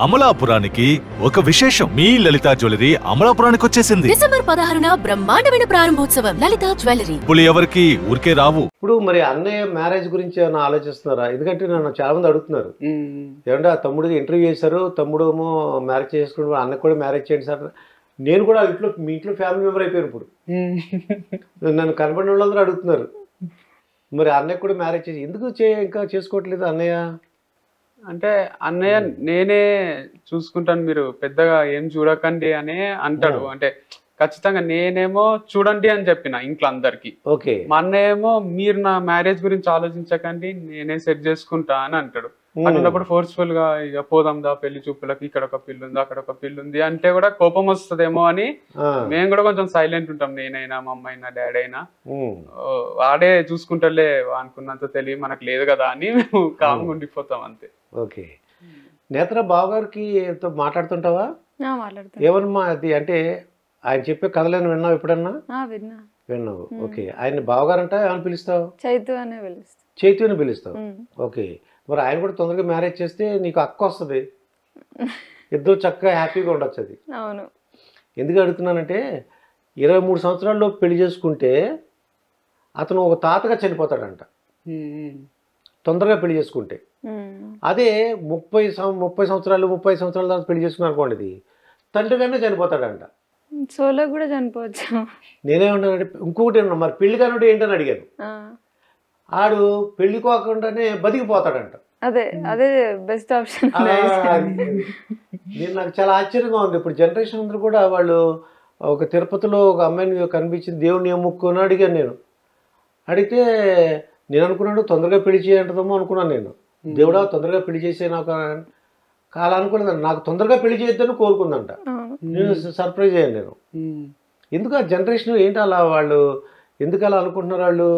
అమలాపురానికి ఒక విశేషం. మీ లలిత జ్యువెలరీ అమలాపురానికి వచ్చేసింది. డిసెంబర్ 16న బ్రహ్మాండమైన ప్రారంభోత్సవం. లలిత జ్యువెలరీ. ఇప్పుడు ఎవరికి ఊరికే రావు. ఇప్పుడు మరి అన్నయ్య మ్యారేజ్ గురించి ఏమైనా ఆలోచిస్తున్నారా? ఎందుకంటే నన్ను చాలా మంది అడుగుతున్నారు, ఏమంటే ఆ తమ్ముడికి ఇంటర్వ్యూ చేశారు, తమ్ముడు ఏమో మ్యారేజ్ చేసుకుంటూ అన్నకు కూడా మ్యారేజ్ చేయండి సార్. నేను కూడా మీ ఇంట్లో ఫ్యామిలీ మెంబర్ అయిపోయాను. ఇప్పుడు నన్ను కనబడిన వాళ్ళందరూ అడుగుతున్నారు, మరి అన్నయ్య కూడా మ్యారేజ్ చేసి ఎందుకు ఇంకా చేసుకోవట్లేదు అన్నయ్య అంటే? అన్నయ్య నేనే చూసుకుంటాను, మీరు పెద్దగా ఏం చూడకండి అని అంటాడు. అంటే ఖచ్చితంగా నేనేమో చూడండి అని చెప్పిన ఇంట్లో అందరికి. ఓకే. మా అన్నయ్య ఏమో మీరు నా మ్యారేజ్ గురించి ఆలోచించకండి, నేనే సెట్ చేసుకుంటా అని అంటాడు. అన్నప్పుడు ఫోర్స్ఫుల్ గా ఇక పోదాందా పెళ్లి చూపులకు, ఇక్కడ ఒక పిల్లు ఉంది అక్కడ ఒక పిల్లు ఉంది అంటే కూడా కోపం వస్తుందేమో అని మేము కూడా కొంచెం సైలెంట్ ఉంటాం. నేనైనా మా అమ్మ అయినా డాడీ అయినా వాడే చూసుకుంటాలే అనుకున్నంత తెలివి మనకు లేదు కదా అని మేము కామ్గా ఉండిపోతాం అంతే. ఓకే. నేత్ర బావగారికి మాట్లాడుతుంటావా? ఏమన్నా అది అంటే ఆయన చెప్పే కథలను విన్నావు ఎప్పుడన్నా? విన్నావు. ఓకే. ఆయన బావగారంట ఏమని పిలుస్తావు? చైతు అనే పిలుస్తావు. చైతు అని పిలుస్తావు. ఓకే. మరి ఆయన కూడా తొందరగా మ్యారేజ్ చేస్తే నీకు అక్క వస్తుంది, ఇద్దరు చక్కగా హ్యాపీగా ఉండొచ్చు. అది అవును. ఎందుకు అడుగుతున్నానంటే 23 సంవత్సరాల్లో పెళ్లి చేసుకుంటే అతను ఒక తాతగా చనిపోతాడంట తొందరగా పెళ్లి చేసుకుంటే. అదే 30 సంవత్సరాలు 30 సంవత్సరాల తర్వాత పెళ్లి చేసుకున్నారు అనుకోండి, ఇది తండ్రిగానే చనిపోతాడంట. సోలో కూడా చనిపోవచ్చు. నేనేమంటానంటే ఇంకొకటి మరి పెళ్లి కానుంటే ఏంటని అడిగాను. ఆడు పెళ్లి కాకుండానే బతికిపోతాడంట. అదే అదే బెస్ట్ ఆప్షన్. నేను నాకు చాలా ఆశ్చర్యంగా ఉంది. ఇప్పుడు జనరేషన్ అందరూ కూడా వాళ్ళు ఒక తిరుపతిలో ఒక అమ్మాయిని కనిపించింది, దేవుడిని ఏముక్కుని అడిగాను. నేను అడిగితే నేను అనుకున్నాను తొందరగా పెళ్లి చేయంటదేమో అనుకున్నాను. నేను దేవుడా తొందరగా పెళ్లి చేసే నాకు కాలా అనుకున్నదంట. నాకు తొందరగా పెళ్లి చేయొద్దని కోరుకుందంట. నేను సర్ప్రైజ్ అయ్యాను. నేను ఎందుకు ఆ జనరేషన్ ఏంటి అలా వాళ్ళు ఎందుకు అలా అనుకుంటున్నారు? వాళ్ళు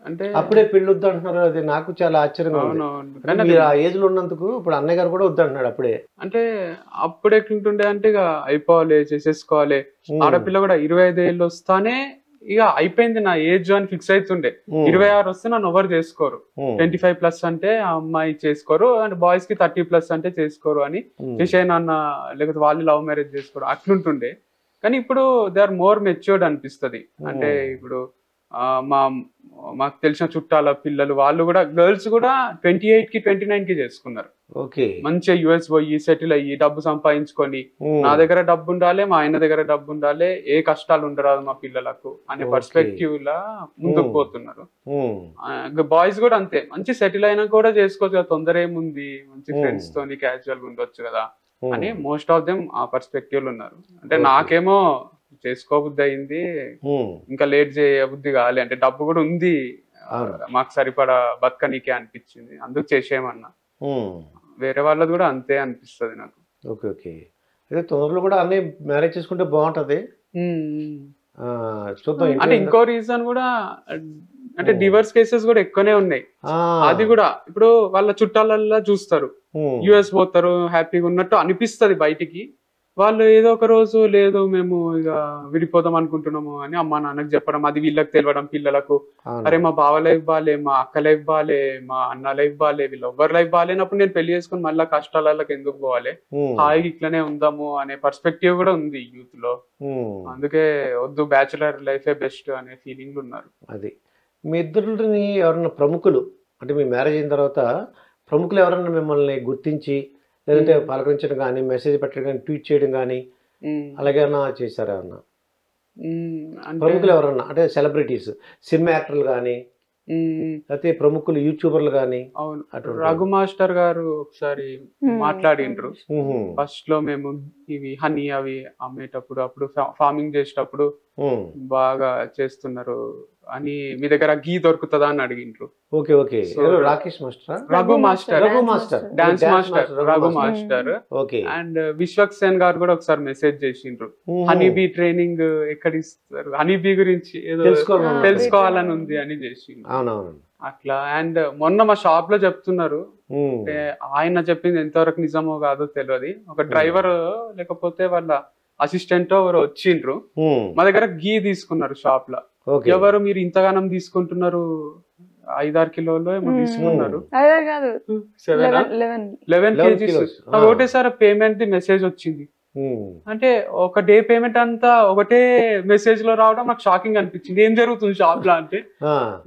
అంటే అప్పుడే పెళ్లి వద్దు అంటున్నారు. అది నాకు చాలా ఆశ్చర్యంగా ఉంది. మీరు ఆ ఏజ్ లో ఉన్నందుకు ఇప్పుడు అన్నయ్య గారు కూడా వద్దు అంటున్నాడు అప్పుడే. అంటే అప్పుడు ఎట్లుంటుండే అంటే ఇక అయిపోవాలి చేసేసుకోవాలి. ఆడపిల్ల కూడా 25 ఏళ్ళు వస్తానే ఇక అయిపోయింది నా ఏజ్ అని ఫిక్స్ అవుతుండే. 26 వస్తే నన్ను ఎవరు చేసుకోరు, 25+ అంటే ఆ అమ్మాయి చేసుకోరు, అండ్ బాయ్స్ కి 30+ అంటే చేసుకోరు అని చేసేయనన్న, లేకపోతే వాళ్ళు లవ్ మ్యారేజ్ చేసుకోరు అట్లుంటుండే. కానీ ఇప్పుడు దే ఆర్ మోర్ మెచ్యూర్డ్ అనిపిస్తుంది. అంటే ఇప్పుడు మాకు తెలిసిన చుట్టాల పిల్లలు వాళ్ళు కూడా గర్ల్స్ కూడా 28కి 29కి చేసుకున్నారు. మంచిగా యుఎస్ పోయి సెటిల్ అయ్యి డబ్బు సంపాదించుకొని, నా దగ్గర డబ్బు ఉండాలి, మా ఆయన దగ్గర డబ్బు ఉండాలి, ఏ కష్టాలు ఉండరాదు మా పిల్లలకు అనే పర్స్పెక్టివ్ లా ముందుకు పోతున్నారు. బాయ్స్ కూడా అంతే, మంచి సెటిల్ అయినా కూడా చేసుకోవచ్చు కదా, తొందర ఏముంది, మంచి ఫ్రెండ్స్ తోని క్యాజువల్ గా ఉండొచ్చు కదా అని మోస్ట్ ఆఫ్ దెమ్ ఆ పర్స్పెక్టివ్ లో ఉన్నారు. అంటే నాకేమో చేసుకోబుద్ధి అయింది, ఇంకా లేట్ చేయబుద్ధి కావాలి, అంటే డబ్బు కూడా ఉంది మాకు సరిపడా బతకనీకే అనిపించింది, అందుకు చేసేయమన్నా. వేరే వాళ్ళది కూడా అంతే అనిపిస్తుంది నాకు. ఓకే. ఓకే. అయితే తొందరలో కూడా అన్ని మ్యారేజ్ చేసుకుంటే బాగుంటది. అంటే ఇంకో రీజన్ కూడా అంటే డివోర్స్ కేసెస్ కూడా ఎక్కువనే ఉన్నాయి. అది కూడా ఇప్పుడు వాళ్ళ చుట్టాలల్లో చూస్తారు, యుఎస్ పోతారు, హ్యాపీగా ఉన్నట్టు అనిపిస్తుంది బయటికి. వాళ్ళు ఏదో ఒక రోజు లేదు మేము ఇక విడిపోదాం అనుకుంటున్నాము అని అమ్మా నాన్నకు చెప్పడం, అది వీళ్ళకి తెలియడం పిల్లలకు, అరే మా బావ లైఫ్ బాలే, మా అక్క లైఫ్ బాలే, మా అన్న లైఫ్ బాలే, వీళ్ళు ఎవ్వరు లైఫ్ బాలేనప్పుడు నేను పెళ్లి చేసుకుని మళ్ళీ కష్టాలకు ఎందుకు పోవాలి, హాయిగా ఇట్లనే ఉందాము అనే పర్స్పెక్టివ్ కూడా ఉంది యూత్ లో. అందుకే వద్దు, బ్యాచులర్ లైఫే బెస్ట్ అనే ఫీలింగ్ ఉన్నారు. అది మీ ఇద్దరిని ఎవరన్నా ప్రముఖులు, అంటే మీ మ్యారేజ్ అయిన తర్వాత ప్రముఖులు ఎవరన్నా మిమ్మల్ని గుర్తించి లేదంటే పలకరించడం కానీ, మెసేజ్ పెట్టడం కానీ, ట్వీట్ చేయడం కానీ అలాగేనా చేశారా? ఏమన్నా ప్రముఖులు ఎవరన్నా, అంటే సెలబ్రిటీస్, సినిమా యాక్టర్లు కానీ, అయితే ప్రముఖులు యూట్యూబర్లు కానీ? అవును, రఘు మాస్టర్ గారు ఒకసారి మాట్లాడిండ్రు. ఫస్ట్ లో మేము ఇవి హనీ అవి అమ్మేటప్పుడు, అప్పుడు ఫార్మింగ్ చేసేటప్పుడు బాగా చేస్తున్నారు అని, మీ దగ్గర గీ దొరుకుతుందా అని అడిగిండ్రు. Okay. Okay. Rakesh master, Raghu master, dance master Raghu master. And Vishwak Sen garu కూడా ఒకసారి మెసేజ్ చేసిండ్రు, హనీబీ ట్రైనింగ్ ఎక్కడ ఇస్తారు, హనీబీ గురించి ఏదో తెలుసుకోవాలని ఉంది అని చేసిండ్రు అట్లా. అండ్ మొన్న మా షాప్ లో చెప్తున్నారు, ఆయన చెప్పింది ఎంతవరకు నిజమో కాదో తెలియదు, ఒక డ్రైవర్ లేకపోతే వాళ్ళ అసిస్టెంట్ ఎవరు వచ్చిండ్రు, మా దగ్గర గీ తీసుకున్నారు షాప్ లో. ఎవరు మీరు ఇంతగానం తీసుకుంటున్నారు 5-6 కిలోలు ఏమో తీసుకున్నారు. అదే కాదు 11 కేజీస్. ఒకటేసారి పేమెంట్ ది మెసేజ్ వచ్చింది. అంటే ఒక డే పేమెంట్ అంతా ఒకటే మెసేజ్ లో రావడం నాకు షాకింగ్ అనిపించింది. ఏం జరుగుతుంది షాప్ లో అంటే,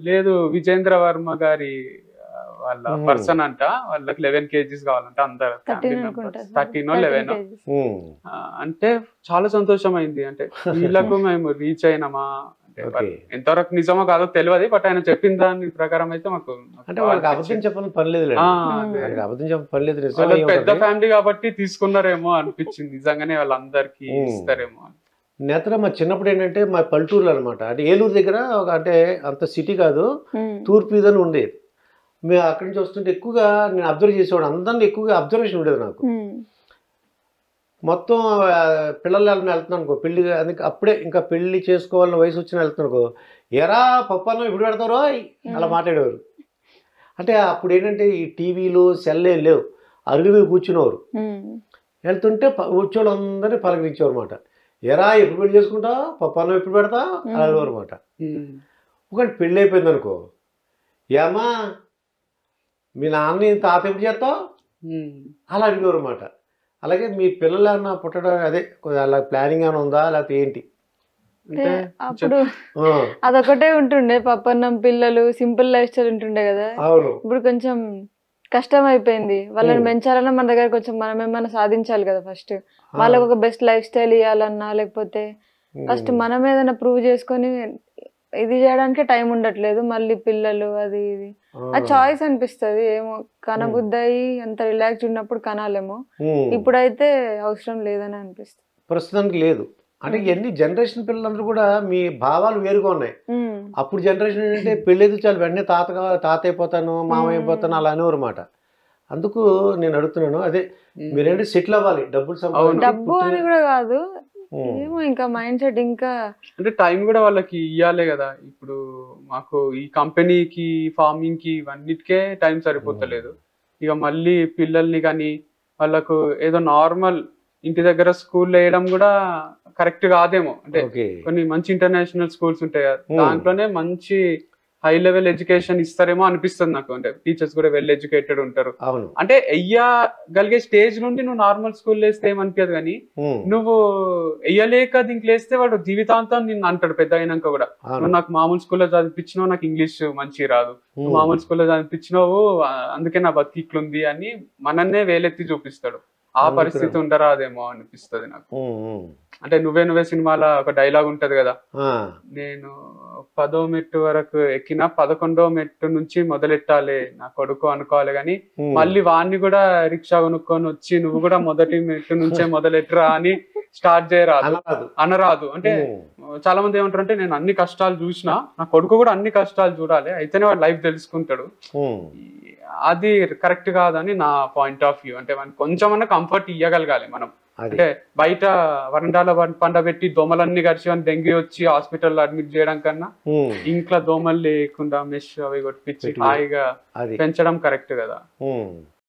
లేదు విజేంద్ర వర్మ గారి వాళ్ళ పర్సన్ అంట, వాళ్ళకి 11 కేజీస్ కావాలంట అందరు 13 11. అంటే చాలా సంతోషం అయింది. అంటే వీళ్ళకు మేము రీచ్ అయినామా అంటే ఎంతవరకు నిజమో కాదో తెలియదు, బట్ ఆయన చెప్పిన దాని ప్రకారం అయితే మాకు అంటే వాళ్ళకి అబద్ధం చెప్పని పని లేదు, అబద్ధం చెప్పని పని లేదు. పెద్ద ఫ్యామిలీ కాబట్టి తీసుకున్నారేమో అనిపించింది, నిజంగానే వాళ్ళందరికి ఇస్తారేమో. నేతర మా చిన్నప్పుడు ఏంటంటే మా పల్లెటూరులో అనమాట, అంటే ఏలూరు దగ్గర ఒక అంటే అంత సిటీ కాదు, తూర్పు ఇదని ఉండేది. మేము అక్కడి నుంచి వస్తుంటే ఎక్కువగా నేను అబ్జర్వ్ చేసేవాడు, అందరినీ ఎక్కువగా అబ్జర్వేషన్ ఉండేది నాకు. మొత్తం పిల్లలు వెళ్తున్నాను అనుకో పెళ్లి, అందుకే అప్పుడే ఇంకా పెళ్లి చేసుకోవాలని వయసు వచ్చిన వెళ్తున్నాను అనుకో, ఎరా పప్పన్న ఇప్పుడు పెడతారో అలా మాట్లాడేవారు. అంటే అప్పుడు ఏంటంటే ఈ టీవీలు సెల్లే లేవు, అరుగు మీద కూర్చునేవారు. వెళ్తుంటే వచ్చేవాళ్ళు అందరినీ పలకరించేవారు అనమాట. ఎరా ఎప్పుడు పెళ్లి చేసుకుంటావు, పప్పన్న ఎప్పుడు పెడతా అలా అనమాట. ఒకటి పెళ్ళి అయిపోయింది అనుకో, ఏమా మీ నాన్న తాత ఎప్పుడు చేస్తావు అలా అడిగేవారు అనమాట. అలాగే మీ పిల్లలు ఏమన్నా పుట్టడం అదే అలా ప్లానింగ్ ఏమైనా ఉందా లేకపోతే ఏంటి? అప్పుడు అదొకటే ఉంటుండే, పప్పన్నం పిల్లలు సింపుల్ లైఫ్ స్టైల్ ఉంటుండే కదా. ఇప్పుడు కొంచెం కష్టం అయిపోయింది, వాళ్ళని పెంచాలన్నా మన దగ్గర కొంచెం మనం ఏమన్నా సాధించాలి కదా. ఫస్ట్ వాళ్ళకి ఒక బెస్ట్ లైఫ్ స్టైల్ ఇవ్వాలన్నా, లేకపోతే ఫస్ట్ మనం ఏదైనా ప్రూవ్ చేసుకొని ఇది చేయడానికి టైం ఉండట్లేదు. మళ్ళీ పిల్లలు అది ఇది ఆ చాయిస్ అనిపిస్తుంది. ఏమో కనబుద్దయి అంత రిలాక్స్ ఉన్నప్పుడు కనాలేమో, ఇప్పుడైతే అవసరం లేదని అనిపిస్తుంది. ప్రస్తుతానికి లేదు. అంటే ఎన్ని జనరేషన్ పిల్లలందరూ కూడా మీ భావాలు వేరుగా ఉన్నాయి. అప్పుడు జనరేషన్ ఏంటంటే పెళ్ళైతే చాలు వెంటనే తాత అయిపోతాను, మామ అయిపోతాను అలా అనేవారు మాట. అందుకు నేను అడుగుతున్నాను, అదే మీరేంటి సెటిల్ అవ్వాలి, డబ్బు అని కూడా కాదు, ఏమో ఇంకా మైండ్ సెట్, ఇంకా అంటే టైం కూడా వాళ్ళకి ఇవ్వాలి కదా. ఇప్పుడు మాకు ఈ కంపెనీకి ఫార్మింగ్ కి ఇవన్నిటికే టైం సరిపోతలేదు. ఇక మళ్ళీ పిల్లల్ని కానీ వాళ్ళకు ఏదో నార్మల్ ఇంటి దగ్గర స్కూల్ వేయడం కూడా కరెక్ట్ కాదేమో. అంటే కొన్ని మంచి ఇంటర్నేషనల్ స్కూల్స్ ఉంటాయి కదా, దాంట్లోనే మంచి హై లెవెల్ ఎడ్యుకేషన్ ఇస్తారేమో అనిపిస్తుంది నాకు. అంటే టీచర్స్ కూడా వెల్ ఎడ్యుకేటెడ్ ఉంటారు. అంటే వెయ్యగలిగే స్టేజ్ నుండి నువ్వు నార్మల్ స్కూల్ వేస్తే ఏమనిపించదు, కానీ నువ్వు వెయ్యలేక దీనికి వేస్తే వాడు జీవితాంతం నిన్ను అంటాడు పెద్ద అయినాక కూడా, నువ్వు నాకు మామూలు స్కూల్లో చదివించినావు, నాకు ఇంగ్లీష్ మంచి రాదు, నువ్వు మామూలు స్కూల్లో చదివించినావు అందుకే నా బతికి ఇట్లుంది అని మనన్నే వేలెత్తి చూపిస్తాడు. ఆ పరిస్థితి ఉండరాదేమో అనిపిస్తుంది నాకు. అంటే నువ్వే సినిమాలో ఒక డైలాగ్ ఉంటది కదా, నేను 10వ మెట్టు వరకు ఎక్కిన 11వ మెట్టు నుంచి మొదలెట్టాలి నా కొడుకు అనుకోవాలి, కానీ మళ్ళీ వాడిని కూడా రిక్షా కొనుక్కొని వచ్చి నువ్వు కూడా మొదటి మెట్టు నుంచే మొదలెట్టరా అని స్టార్ట్ చేయరాదు అనరాదు. అంటే చాలా మంది ఏమంటారు అంటే, నేను అన్ని కష్టాలు చూసినా నా కొడుకు కూడా అన్ని కష్టాలు చూడాలి, అయితేనే వాడు లైఫ్ తెలుసుకుంటాడు. అది కరెక్ట్ కాదని నా పాయింట్ ఆఫ్ వ్యూ. అంటే మనకి కొంచెమన్నా కంఫర్ట్ ఇవ్వగలగాలి మనం. అంటే బయట వరండాలో పండబెట్టి దోమలన్నీ కలిసి డెంగ్యూ వచ్చి హాస్పిటల్లో అడ్మిట్ చేయడం కన్నా ఇంట్లో దోమలు లేకుండా మెష్ అవి కొట్టించి హాయిగా పెంచడం కరెక్ట్ కదా.